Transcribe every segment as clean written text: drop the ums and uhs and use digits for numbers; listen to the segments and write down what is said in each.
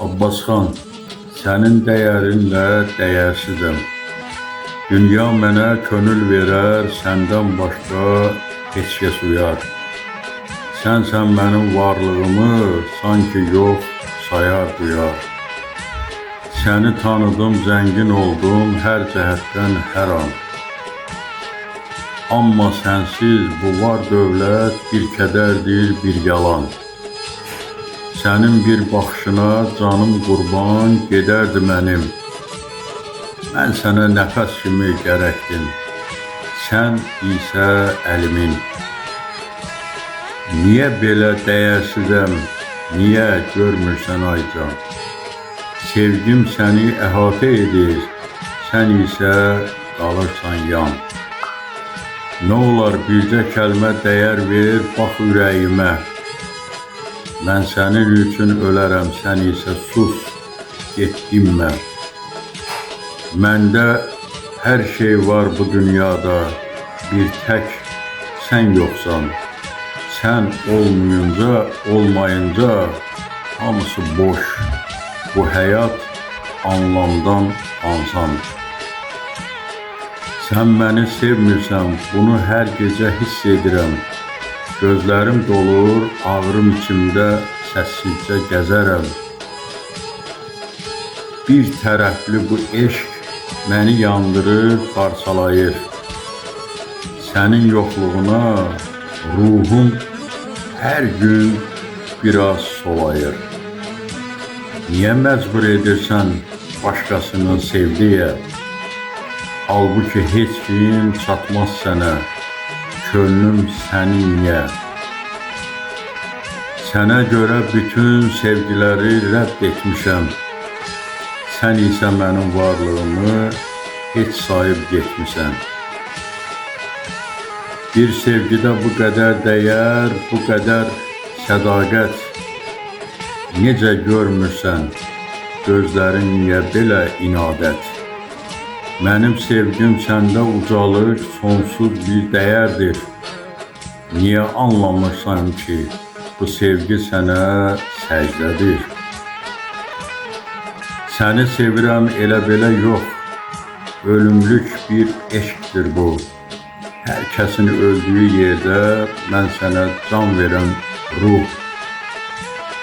Abbasxan, sənin dəyərinlə dəyərsizəm. Dünya mənə könül verər, səndən başqa heç kəs uyar. Sənsən mənim varlığımı sanki yox sayar duyar. Səni tanıdım, zəngin oldum hər cəhətdən hər an. Amma sənsiz bu var dövlət bir kədərdir, bir yalan. Sənin bir baxışına canım qurban gedərdi mənim. Mən sənə nəfəs kimi gərəkdim, sən isə əlimin. Niyə belə dəyərsizəm, niyə görmürsən aycan? Sevgim səni əhatə edir, sən isə qalırsan yan. Nə olar bircə kəlmə dəyər ver, bax ürəyimə. Mən sənin üçün ölərəm, sən isə sus, get dinmə. Məndə hər şey var bu dünyada, bir tək sən yoxsan. Sən olmayınca hamısı boş. Bu həyat anlamdan ansan. Sən məni sevmirsən, bunu hər gecə hiss edirəm. Gözlərim dolur, ağrım içimdə səssizcə gəzərəm. Bir tərəfli bu eşq məni yandırır, parçalayır. Sənin yoxluğuna ruhum hər gün biraz solayır. Niyə məcbur edirsən başqasını sevdiyə? Halbuki heç kim çatmaz sənə, könlüm səninlə. Sənə görə bütün sevgiləri rədd etmişəm. Sən isə mənim varlığımı heç sayıb getmişsən. Bir sevgidə bu qədər dəyər, bu qədər sədaqət necə görmürsən, gözlərin niyə belə inadət? Mənim sevgim səndə ucalır, sonsuz bir dəyərdir. Niyə anlamırsan ki, bu sevgi sənə səcdədir? Səni sevirəm elə belə yox, ölümlük bir eşqdir bu. Hər kəsin öldüyü yerdə mən sənə can verəm ruh.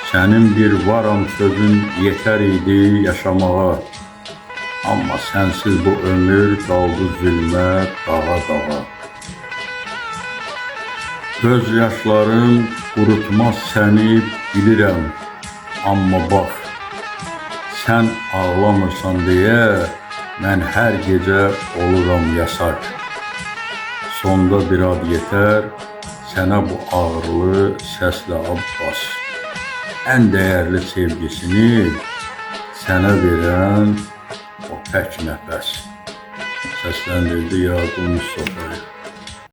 Sənin bir varam sözün yetər idi yaşamağa. Amma sənsiz bu ömür qaldı zülmə, dağa. Göz yaşlarım qurutmaz səni bilirəm. Amma bax, sən ağlamırsan deyə mən hər gecə oluram yasak. Sonda bir ad yetər sənə bu ağrılı səslə Abbas. Ən dəyərli sevgisini sənə verən o tək nəfəs. Səsləndirdi Yaqub Mustafa.